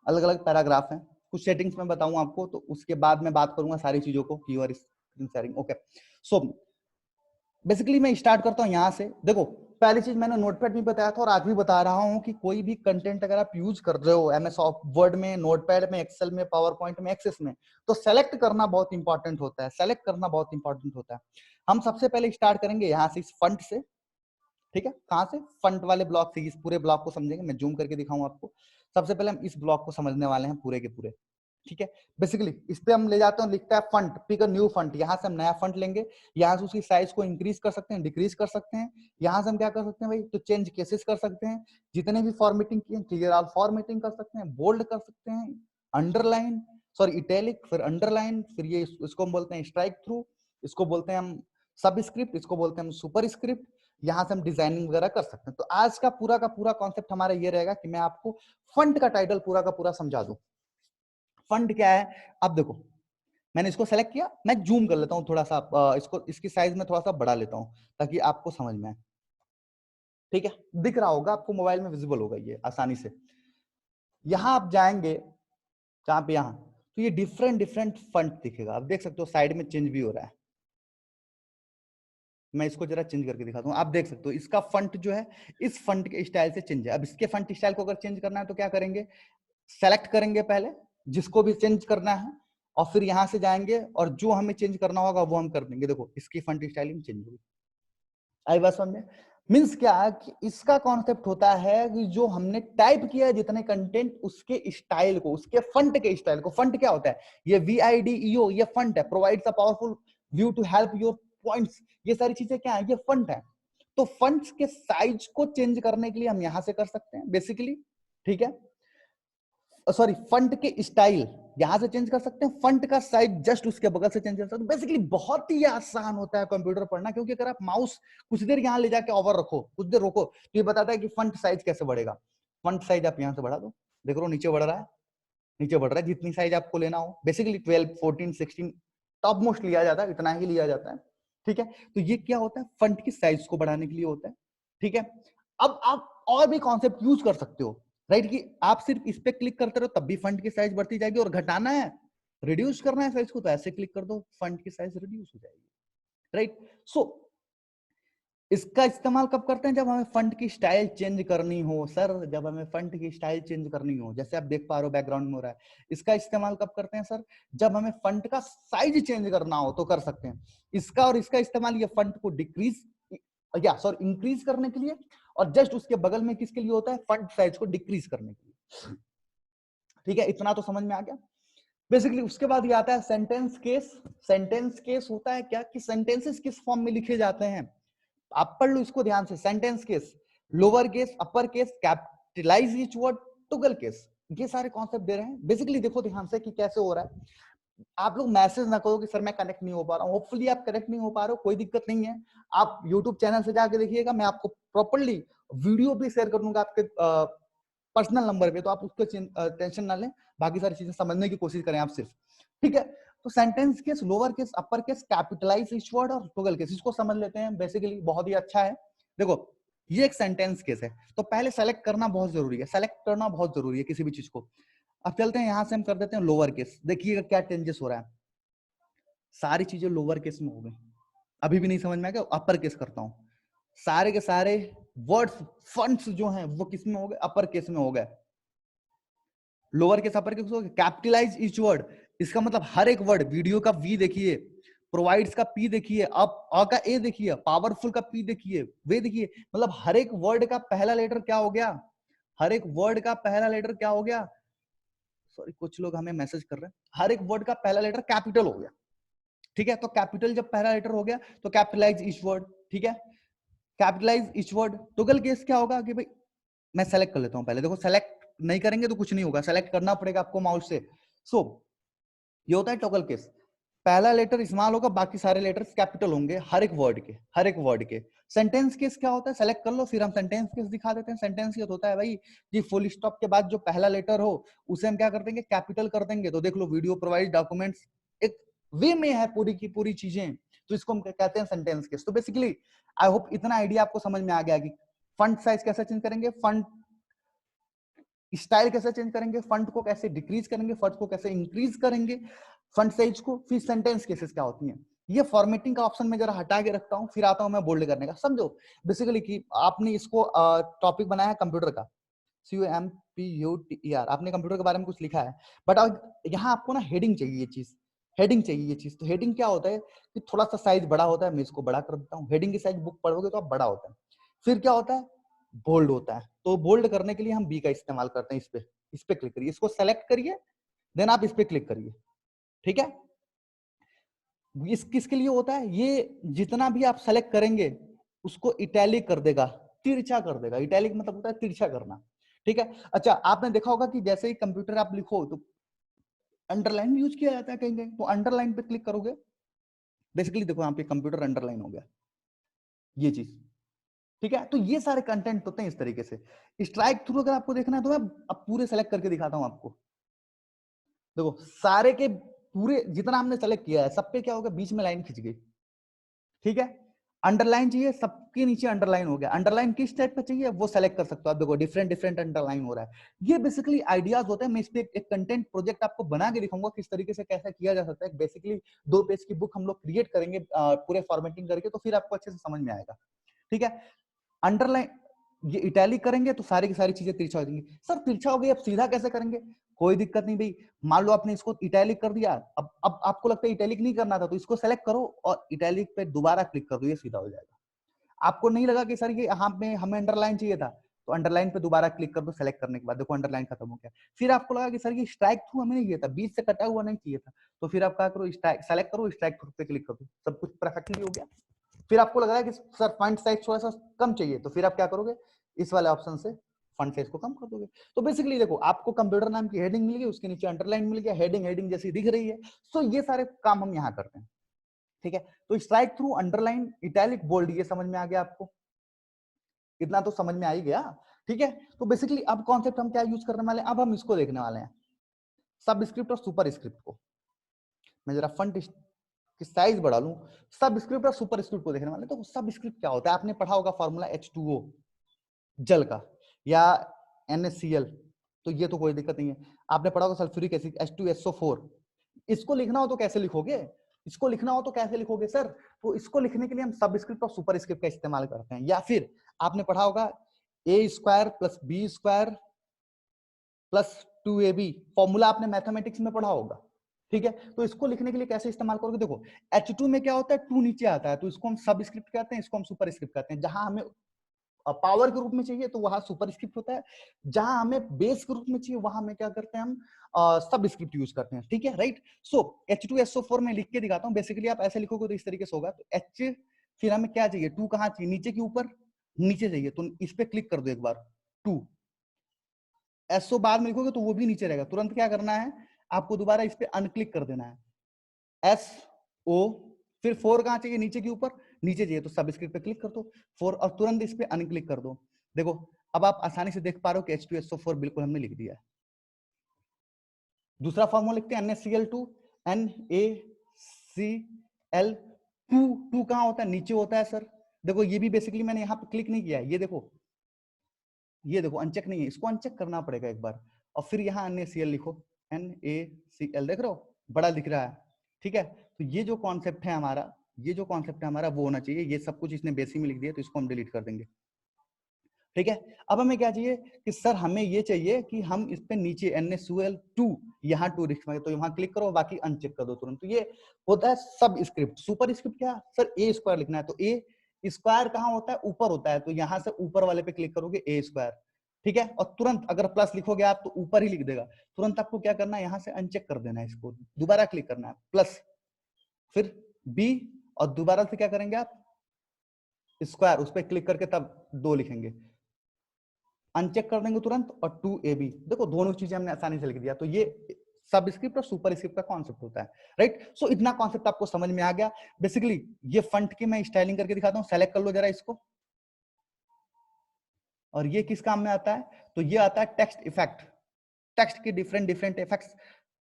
अलग पैराग्राफ हैं। कुछ सेटिंग्स में बताऊं आपको, तो उसके बाद मैं बात करूंगा सारी चीजों को कि your screen sharing. Okay, so basically मैं स्टार्ट करता हूं यहां से। देखो, पहली चीज मैंने नोटपैड में बताया था और आज भी बता रहा हूं कि कोई भी कंटेंट अगर आप यूज कर रहे हो MS वर्ड में, नोटपैड में, एक्सेल में, पावर पॉइंट में, एक्सेस में, तो सेलेक्ट करना बहुत इंपॉर्टेंट होता है। सेलेक्ट करना बहुत इंपॉर्टेंट होता है। हम सबसे पहले स्टार्ट करेंगे यहाँ से, इस फंट से। ठीक है, कहां से? फंट वाले ब्लॉक से। इस पूरे ब्लॉक को समझेंगे, मैं जूम करके दिखाऊं आपको। सबसे पहले हम इस ब्लॉक को समझने वाले हैं पूरे के पूरे। ठीक है, बेसिकली इस पे हम ले जाते हैं, लिखता है font, pick a new font. यहाँ से हम नया फंट लेंगे, यहाँ से उसकी साइज को इंक्रीज कर सकते हैं, डिक्रीज कर सकते हैं। यहाँ से हम क्या कर सकते हैं भाई, तो चेंज केसेस कर सकते हैं। जितने भी फॉर्मेटिंग किए, क्लियर ऑल फॉर्मेटिंग कर सकते हैं, बोल्ड कर सकते हैं, अंडरलाइन, सॉरी इटैलिक, फिर अंडरलाइन, फिर ये इसको हम बोलते हैं स्ट्राइक थ्रू, इसको बोलते हैं हम सब स्क्रिप्ट, इसको बोलते हैं हम सुपर स्क्रिप्ट। यहाँ से हम डिजाइनिंग वगैरह कर सकते हैं। तो आज का पूरा कॉन्सेप्ट हमारा ये रहेगा कि मैं आपको फंट का टाइटल पूरा का पूरा समझा दूं। फंट क्या है? अब देखो, मैंने इसको सेलेक्ट किया, मैं जूम कर लेता हूँ थोड़ा सा, इसको, इसकी साइज में थोड़ा सा बढ़ा लेता हूँ ताकि आपको समझ में आए। ठीक है, दिख रहा होगा आपको, मोबाइल में विजिबल होगा ये आसानी से। यहां आप जाएंगे, जहां पे यहां, तो ये डिफरेंट फंट दिखेगा। आप देख सकते हो साइड में चेंज भी हो रहा है। मैं इसको जरा चेंज करके दिखाता हूँ। आप देख सकते हो इसका फंट जो है इस फंट के स्टाइल से चेंज है। अब इसके फंट स्टाइल को अगर चेंज करना है तो क्या करेंगे, सेलेक्ट करेंगे पहले जिसको भी चेंज करना है, और फिर यहां से जाएंगे और जो हमें चेंज करना होगा वो हम कर देंगे। देखो, इसकी फंट स्टाइलिंग चेंज होगी। आई बात समझ में? मीन्स क्या है कि इसका कॉन्सेप्ट होता है कि जो हमने टाइप किया है जितने कंटेंट, उसके स्टाइल को, उसके फंट के स्टाइल को। फंट क्या होता है? ये VIDEO, ये फंट है, provides a powerful view to help your points. ये सारी चीजें क्या है? ये फंट है। तो फंट्स के साइज को चेंज करने के लिए हम यहां से कर सकते हैं बेसिकली। ठीक है, सॉरी, फंट के स्टाइल यहां से चेंज कर सकते हैं, फंट का साइज जस्ट उसके बगल से चेंज कर सकते हैं। बेसिकली बहुत ही आसान होता है कंप्यूटर पढ़ना, क्योंकि अगर आप माउस कुछ देर यहां ले जाके ओवर रखो, कुछ देर रोको, तो ये बताता है कि फंट साइज कैसे बढ़ेगा। फंट साइज आप यहां से बढ़ा दो, देख रहे हो नीचे बढ़ रहा है, नीचे बढ़ रहा है। जितनी साइज आपको लेना हो, बेसिकली 12, 14, 16 टॉप मोस्ट लिया जाता है, इतना ही लिया जाता है। ठीक है, तो ये क्या होता है? फंट की साइज को बढ़ाने के लिए होता है। ठीक है, अब आप और भी कॉन्सेप्ट यूज कर सकते हो, राइट? कि आप सिर्फ इस पे क्लिक करते रहो तब भी फंट की साइज बढ़ती जाएगी, और घटाना है, रिड्यूस करना है साइज को, तो ऐसे क्लिक कर दो, फंट की साइज रिड्यूस हो जाएगी, राइट? सो इसका इस्तेमाल कब करते हैं? जब हमें फंट की स्टाइल चेंज करनी हो। सर, जब हमें फंट की स्टाइल चेंज करनी हो, जैसे आप देख पा रहे हो बैकग्राउंड में हो रहा है, इसका इस्तेमाल कब करते हैं? सर, जब हमें फंट का साइज चेंज करना हो तो कर सकते हैं। इसका और इसका इस्तेमाल ये फंट को डिक्रीज, या सॉरी इंक्रीज करने के लिए, और जस्ट उसके बगल में किसके लिए होता है? फंट साइज को डिक्रीज करने के लिए। ठीक है, इतना तो समझ में आ गया बेसिकली। उसके बाद ये आता है सेंटेंस केस। सेंटेंस केस होता है क्या, कि सेंटेंसेस किस फॉर्म में लिखे जाते हैं। आप पढ़ लो इसको ध्यान से। Sentence case, lower case, upper case, capitalize each word, toggle case, ये सारे कॉन्सेप्ट दे रहे हैं बेसिकली। देखो ध्यान से कि कैसे हो रहा है। आप लोग मैसेज ना करो कि सर मैं कनेक्ट नहीं हो पा रहा हूँ। होपफुली आप कनेक्ट नहीं हो पा रहे हो, कोई दिक्कत नहीं है। आप यूट्यूब चैनल से जाके देखिएगा, मैं आपको प्रॉपरली वीडियो भी शेयर कर दूंगा आपके पर्सनल नंबर पे, तो आप उसको टेंशन ना लें। बाकी सारी चीजें समझने की कोशिश करें आप सिर्फ। ठीक है, तो sentence case, lower case, upper case, capitalize each word और टॉगल केस, इसको समझ लेते हैं बेसिकली। बहुत ही अच्छा है। देखो, ये एक सेंटेंस केस है, तो पहले सेलेक्ट करना बहुत जरूरी है। सेलेक्ट करना बहुत जरूरी है किसी भी चीज को। अब चलते हैं यहां से, हम कर देते हैं लोअर केस। देखिएगा क्या चेंजेस हो रहा है। सारी चीजें लोअर केस में हो गई। अभी भी नहीं समझ में आ गया? अपर केस करता हूं, सारे के सारे वर्ड्स, फंड्स जो हैं वो किस में हो गए? अपर केस में हो गए। लोअर केस, अपर केस हो गए। कैपिटलाइज ईच वर्ड, इसका मतलब हर एक वर्ड, वीडियो का वी देखिए, प्रोवाइड्स का पी देखिए, अब अ का ए देखिए, पावरफुल का पी देखिए, वे देखिए, मतलब हर एक वर्ड का पहला लेटर क्या हो गया? हर एक वर्ड का पहला लेटर क्या हो गया? सॉरी, कुछ लोग हमें मैसेज कर रहे हैं। हर एक वर्ड का पहला लेटर कैपिटल हो गया। ठीक है, तो कैपिटल जब पहला लेटर हो गया तो कैपिटलाइज ईच वर्ड। ठीक है, capitalise each word. Toggle case क्या होगा कि भाई, मैं सेलेक्ट कर लेता हूं पहले। देखो, सेलेक्ट नहीं करेंगे तो कुछ नहीं होगा, सेलेक्ट करना पड़ेगा आपको माउस से। सो ये होता है टॉगल केस। पहला लेटर स्मॉल होगा, बाकी सारे लेटर्स कैपिटल होंगे हर एक वर्ड के, हर एक वर्ड के। सेंटेंस केस क्या होता है, सेलेक्ट कर लो, फिर हम सेंटेंस केस दिखा देते हैं। सेंटेंस केस होता है भाई जी फुल स्टॉप के बाद जो पहला लेटर हो उसे हम क्या कर देंगे, कैपिटल कर देंगे। तो देख लो वीडियो प्रोवाइड डॉक्यूमेंट्स एक वे में है पूरी की पूरी चीजें, तो इसको हम कहते हैं सेंटेंस केस। तो बेसिकली आई होप इतना आइडिया आपको समझ में आ गया कि फंट साइज कैसे चेंज करेंगे, फंट स्टाइल कैसे चेंज करेंगे, फंट को कैसे डिक्रीज करेंगे, फंट को कैसे इंक्रीज करेंगे, फंट साइज को, फिर सेंटेंस केसेस क्या होती हैं। ये फॉर्मेटिंग का ऑप्शन मैं जरा हटा के रखता हूँ, फिर आता हूँ मैं बोल्ड करने का। समझो बेसिकली कि आपने इसको टॉपिक बनाया है कंप्यूटर का, COMPUTER, आपने कंप्यूटर के बारे में कुछ लिखा है, बट यहाँ आपको ना हेडिंग चाहिए, ये चीज हेडिंग चाहिए ये चीज। तो हेडिंग क्या होता है कि थोड़ा सा साइज बड़ा होता है, मैं इसको बड़ा कर देता हूँ। हेडिंग की साइज बुक पढ़ोगे तो आप बड़ा होता है। फिर क्या होता है, बोल्ड होता है। तो बोल्ड करने के लिए हम बी का इस्तेमाल करते हैं। इस पे क्लिक करिए, इसको सेलेक्ट करिए, देन आप इस पे क्लिक करिए। ठीक है, इस किसके लिए होता है, ये जितना भी आप सेलेक्ट करेंगे उसको इटैलिक कर देगा, तिरछा कर देगा। इटैलिक मतलब होता है तिरछा करना। ठीक है, अच्छा आपने देखा होगा कि जैसे ही कंप्यूटर आप लिखो तो अंडरलाइन यूज किया जाता है कहीं कहीं, तो अंडरलाइन पे क्लिक करोगे, बेसिकली देखो यहाँ पे कंप्यूटर अंडरलाइन हो गया, ये चीज। ठीक है, तो ये सारे कंटेंट होते हैं इस तरीके से। स्ट्राइक थ्रू अगर आपको देखना है तो मैं अब पूरे सेलेक्ट करके दिखाता हूं आपको। देखो सारे के पूरे जितना हमने सेलेक्ट किया है सब पे क्या होगा, बीच में लाइन खिंच गई। ठीक है, अंडरलाइन चाहिए, सबके नीचे अंडरलाइन हो गया। अंडरलाइन किस टाइप का चाहिए वो सेलेक्ट कर सकते हो आप। देखो डिफरेंट डिफरेंट अंडरलाइन हो रहा है। ये बेसिकली आइडियाज होते हैं। मैं इस पे एक कंटेंट प्रोजेक्ट आपको बना के दिखाऊंगा किस तरीके से कैसा किया जा सकता है। बेसिकली 2 पेज की बुक हम लोग क्रिएट करेंगे पूरे फॉर्मेटिंग करके, तो फिर आपको अच्छे से समझ में आएगा। ठीक है, अंडरलाइन ये इटैलिक करेंगे तो सारी की सारी चीजें तिरछा हो जाएंगी। सर तिरछा हो गई, अब सीधा कैसे करेंगे, कोई दिक्कत नहीं भाई। मान लो आपने इसको इटैलिक कर दिया, अब आपको लगता है इटैलिक नहीं करना था, तो इसको सेलेक्ट करो और इटैलिक पे दोबारा क्लिक कर दो, ये सीधा हो जाएगा। आपको नहीं लगा कि सर ये यहाँ पे हमें अंडरलाइन चाहिए था, तो अंडरलाइन पे दोबारा क्लिक कर दो। सेलेक्ट करने के बाद देखो अंडरलाइन खत्म हो गया। फिर आपको लगा कि सर ये स्ट्राइक थ्रू हमें नहीं चाहिए था, बीच से कटा हुआ नहीं चाहिए था, तो फिर आप क्या करो, सेलेक्ट करो, स्ट्राइक थ्रू पे क्लिक कर दो, सब कुछ परफेक्टली हो गया। फिर आपको लग रहा है कि सर फंट साइज थोड़ा सा कम चाहिए, तो फिर आप क्या करोगे, इस वाले ऑप्शन से फंट साइज को कम कर दोगे। तो बेसिकली देखो आपको कंप्यूटर नाम की हेडिंग मिल गई, उसके नीचे अंडरलाइन मिल गया, हेडिंग हेडिंग जैसी दिख रही है। सो ये सारे काम हम यहाँ करते हैं। ठीक है, तो strike through, underline, italic, bold, ये समझ में आ गया आपको, इतना तो समझ में आ ही गया। ठीक है, तो बेसिकली अब कॉन्सेप्ट हम क्या यूज करने वाले हैं, अब हम इसको देखने वाले हैं, सब स्क्रिप्ट और सुपर स्क्रिप्ट को। मैं जरा फंट की साइज बढ़ा लूं, सब स्क्रिप्ट और सुपर स्क्रिप्ट को देखने वाले। तो सब स्क्रिप्ट क्या होता है, आपने पढ़ा होगा फॉर्मूला H2O जल का, या NaCl, तो ये तो कोई दिक्कत नहीं है। आपने पढ़ा होगा सल्फ्यूरिक एसिड H2SO4, इसको लिखना हो तो कैसे लिखोगे, इसको लिखना हो तो कैसे लिखोगे सर, तो इसको लिखने के लिए हम सब स्क्रिप्ट और सुपर स्क्रिप्ट का इस्तेमाल करते हैं। या फिर आपने पढ़ा होगा A² + B² + 2AB, फॉर्मूला आपने मैथमेटिक्स में पढ़ा होगा। ठीक है, तो इसको लिखने के लिए कैसे इस्तेमाल करोगे, देखो H2 में क्या होता है, 2 नीचे आता है, तो इसको हम सब स्क्रिप्ट कहते हैं, इसको हम सुपर स्क्रिप्ट कहते हैं। जहां हमें पावर के रूप में चाहिए तो वहां सुपर स्क्रिप्ट होता है, जहां हमें बेस के रूप में चाहिए वहां में क्या करते हैं, हम सब स्क्रिप्ट यूज करते हैं। ठीक है, राइट। सो H2SO4 में लिख के दिखाता हूं। बेसिकली आप ऐसे लिखोगे तो इस तरीके से होगा। तो H, फिर हमें क्या चाहिए, 2 कहां चाहिए, नीचे के ऊपर, नीचे चाहिए, तो इस पे क्लिक कर दो एक बार। 2 SO बाद में लिखोगे तो वो भी नीचे रहेगा। तुरंत क्या करना है, आपको दोबारा इस पे अनक्लिक कर देना है, SO, फिर 4 कहां चाहिए, नीचे के ऊपर, नीचे चाहिए तो सब स्क्रिप्ट पे क्लिक कर दो 4, और तुरंत इस पे अनक्लिक कर दो। देखो अब आप आसानी से देख पा रहे हो कि H2SO4 बिल्कुल हमने लिख दिया है। दूसरा फॉर्मूला लिखते हैं NaCl2, NaCl2, 2 कहां होता है, नीचे होता है सर। देखो ये भी बेसिकली मैंने यहाँ पे क्लिक नहीं किया है, ये देखो, ये देखो अनचेक नहीं है, इसको अनचेक करना पड़ेगा एक बार, और फिर यहाँ NaCl लिखो, NaCl, देख रहे हो बड़ा दिख रहा है। ठीक है, तो ये जो कॉन्सेप्ट है हमारा, ये जो कॉन्सेप्ट है हमारा वो होना चाहिए। ये सब कुछ इसने बेसिक में लिख दिया, तो इसको हम डिलीट कर देंगे। ठीक है, अब हमें क्या चाहिए कि सर हमें ये चाहिए कि हम इस पे नीचे NaCl2 यहाँ 2 लिखवाए, तो यहाँ क्लिक करो, बाकी अनचेक कर दो तुरंत। तो ये होता है सब स्क्रिप्ट। सुपर स्क्रिप्ट क्या सर, A² लिखना है, तो A² कहाँ होता है, ऊपर होता है, तो यहाँ से ऊपर वाले पे क्लिक करोगे, A²। ठीक है, और तुरंत अगर प्लस लिखोगे आप तो ऊपर ही लिख देगा। तुरंत आपको क्या करना है, यहाँ से अनचेक कर देना है, इसको दोबारा क्लिक करना है, प्लस, फिर B, और दोबारा से क्या करेंगे आप, स्क्वायर, उस पर क्लिक करके तब 2 लिखेंगे, अनचेक कर देंगे तुरंत, और 2AB। देखो दोनों चीजें हमने आसानी से लिख दिया। तो ये सबस्क्रिप्ट और सुपरस्क्रिप्ट का कॉन्सेप्ट होता है, राइट। सो इतना कॉन्सेप्ट आपको समझ में आ गया। बेसिकली ये फंट की मैं स्टाइलिंग करके दिखाता हूँ, सेलेक्ट कर लो जरा इसको। और ये किस काम में आता है, तो ये आता है टेक्स्ट इफेक्ट। टेक्स्ट के डिफरेंट डिफरेंट इफेक्ट्स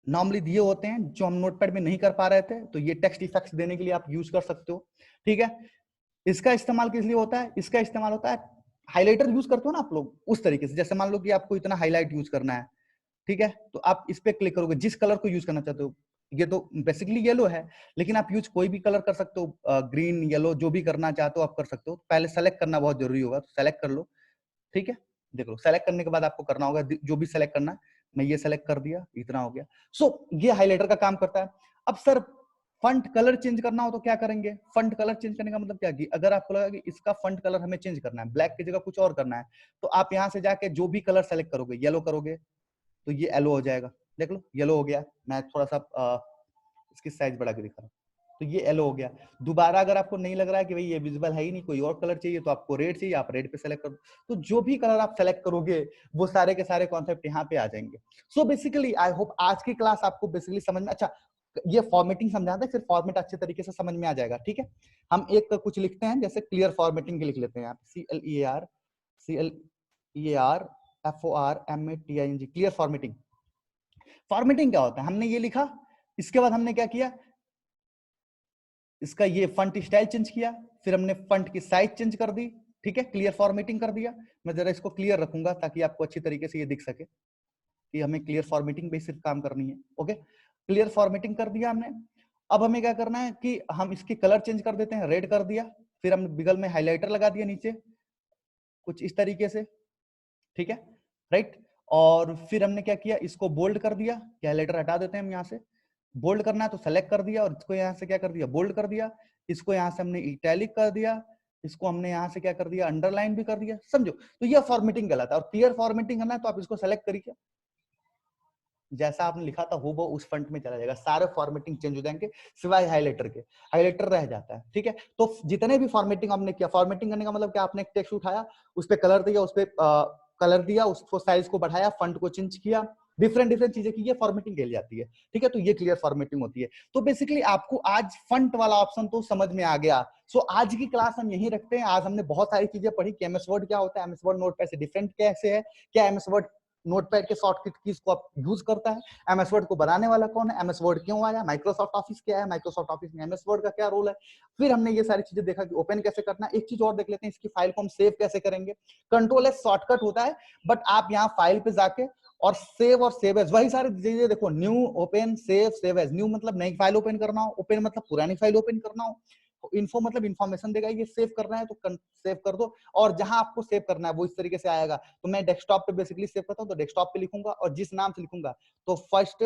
नॉर्मली दिए होते हैं जो हम नोटपैड में नहीं कर पा रहे थे, तो ये टेक्स्ट इफेक्ट्स देने के लिए आप यूज कर सकते हो, ठीक है। इसका इस्तेमाल किस लिए होता है, इसका इस्तेमाल होता है हाइलाइटर यूज करते हो ना आप लोग उस तरीके से, जैसे मान लो कि आपको इतना हाईलाइट यूज करना है, ठीक है, तो आप इस पे क्लिक करोगे, जिस कलर को यूज करना चाहते हो, ये तो बेसिकली येलो है, लेकिन आप यूज कोई भी कलर कर सकते हो, ग्रीन येलो जो भी करना चाहते हो आप कर सकते हो। पहले सेलेक्ट करना बहुत जरूरी होगा, तो सेलेक्ट कर लो, ठीक है। देख लो, सेलेक्ट करने के बाद आपको करना होगा जो भी सेलेक्ट करना है, मैं ये सेलेक्ट कर दिया, इतना हो गया। सो ये हाइलाइटर का काम करता है। अब सर फंट कलर चेंज करना हो तो क्या करेंगे, फंट कलर चेंज करने का मतलब क्या, कि अगर आपको लगा कि इसका फंट कलर हमें चेंज करना है, ब्लैक की जगह कुछ और करना है, तो आप यहां से जाके जो भी कलर सेलेक्ट करोगे, येलो करोगे तो ये येलो हो जाएगा, देख लो येलो हो गया। मैं थोड़ा सा इसकी साइज बढ़ा के दिखा रहा हूँ, तो ये येलो हो गया। दोबारा अगर आपको नहीं लग रहा है कि भाई ये विजिबल है ही नहीं, कोई और कलर चाहिए, तो आपको रेड चाहिए, आप रेड पे सेलेक्ट कर दो। तो जो भी कलर आप सेलेक्ट करोगे वो सारे के सारे कॉन्सेप्ट यहाँ पे आ जाएंगे। सो बेसिकली आई होप आज की क्लास आपको बेसिकली समझ में, अच्छा ये फॉर्मेटिंग समझा था, फिर फॉर्मेट अच्छे तरीके से समझ में आ जाएगा, ठीक है। हम एक कुछ लिखते हैं, जैसे क्लियर फॉर्मेटिंग के लिख लेते हैं यहाँ CLEAR क्लियर फॉर्मेटिंग। फॉर्मेटिंग क्या होता है, हमने ये लिखा, इसके बाद हमने क्या किया, इसका ये फंट स्टाइल चेंज किया, फिर हमने फंट की साइज चेंज कर दी, ठीक है, क्लियर फॉर्मेटिंग कर दिया। मैं जरा इसको क्लियर रखूंगा ताकि आपको अच्छी तरीके से ये दिख सके कि हमें क्लियर फॉर्मेटिंग पे सिर्फ काम करनी है, ओके। क्लियर फॉर्मेटिंग कर दिया हमने। अब हमें क्या करना है कि हम इसकी कलर चेंज कर देते हैं, रेड कर दिया, फिर हमने बगल में हाइलाइटर लगा दिया नीचे कुछ इस तरीके से, ठीक है, राइट। और फिर हमने क्या किया, इसको बोल्ड कर दिया, हाइलाइटर हटा देते हैं हम यहाँ से, बोल्ड करना है तो सेलेक्ट कर दिया, और इसको यहाँ से क्या कर दिया, बोल्ड कर दिया, इसको यहाँ से हमने इटैलिक कर दिया, इसको हमने यहाँ से क्या कर दिया, अंडरलाइन भी कर दिया, समझो। तो ये फॉर्मेटिंग कहलाता है। और क्लियर फॉर्मेटिंग करना है तो आप इसको सेलेक्ट करिए, जैसा आपने लिखा था वो उस फंट में चला जाएगा, सारे फॉर्मेटिंग चेंज हो जाएंगे सिवाय हाइलाइटर के, हाइलाइटर रह जाता है, ठीक है। तो जितने भी फॉर्मेटिंग आपने किया, फॉर्मेटिंग करने का मतलब क्या, आपने एक टेक्स्ट उठाया, उस पर कलर दिया, उस पर कलर दिया, उसको साइज को बढ़ाया, फंट को चेंज किया, डिफरेंट डिफरेंट चीजें की, ये फॉर्मेटिंग कहलाई जाती है, ठीक है। तो ये क्लियर फॉर्मेटिंग होती है। तो बेसिकली आपको आज फंट वाला ऑप्शन तो समझ में आ गया। सो आज की क्लास हम यही रखते हैं। आज हमने बहुत सारी चीजें पढ़ी कि एमएस वर्ड क्या होता है, एमएस वर्ड नोटपैड से डिफरेंट कैसे है, क्या एमएस वर्ड नोटपैड के शॉर्टकट कीज को आप यूज करता है, एमएस वर्ड को बनाने वाला कौन है, एमएस वर्ड क्यों आया, माइक्रोसॉफ्ट ऑफिस क्या है, माइक्रोसॉफ्ट ऑफिस में एमएस वर्ड का क्या रोल है। फिर हमने ये सारी चीजें देखा कि ओपन कैसे करना है। एक चीज और देख लेते हैं, इसकी फाइल को हम सेव कैसे करेंगे। कंट्रोल एस शॉर्टकट होता है, बट आप यहाँ फाइल पे जाके और सेव एज, वही सारी चीजें देखो, new, open, save as. New मतलब नई फाइल ओपन करना हो, ओपन मतलब पुरानी फाइल ओपन करना हो, इन्फो मतलब इन्फॉर्मेशन देगा, ये सेव करना है तो सेव कर दो। और जहां आपको सेव करना है वो इस तरीके से आएगा। तो मैं डेस्कटॉप पे बेसिकली सेव करता हूँ, तो डेस्कटॉप पे लिखूंगा, और जिस नाम से लिखूंगा, तो फर्स्ट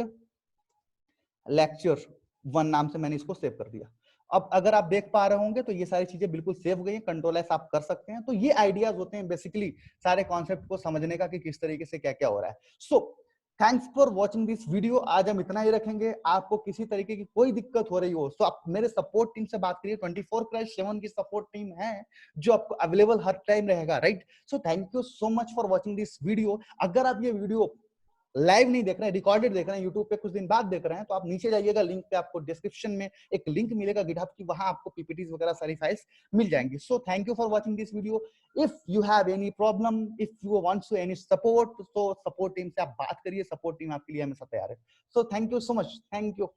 लेक्चर 1 नाम से मैंने इसको सेव कर दिया। अब अगर आप देख पा रहे होंगे तो ये सारी चीजें बिल्कुल सेव हो गई हैं, कंट्रोल एस आप कर सकते हैं। तो ये आइडियाज होते हैं बेसिकली सारे कॉन्सेप्ट को समझने का कि किस तरीके से क्या क्या हो रहा है। So thanks for watching this video. आज हम इतना ही रखेंगे। आपको किसी तरीके की कोई दिक्कत हो रही हो तो आप मेरे सपोर्ट टीम से बात करिए। 24/7 की सपोर्ट टीम है जो आपको अवेलेबल हर टाइम रहेगा, right. So thank you so much for watching this video. अगर आप ये वीडियो लाइव नहीं देख रहे हैं, रिकॉर्डेड देख रहे हैं, यूट्यूब पे कुछ दिन बाद देख रहे हैं, तो आप नीचे जाइएगा, लिंक पे आपको डिस्क्रिप्शन में एक लिंक मिलेगा गिटहब की, वहां आपको पीपीटीज वगैरह सारी फाइल्स मिल जाएंगी। So thank you for watching this video. If you have any problem, if you want to any support, तो सपोर्ट टीम से आप बात करिए, सपोर्ट टीम आपके लिए हमेशा तैयार है। सो thank you so much, thank you.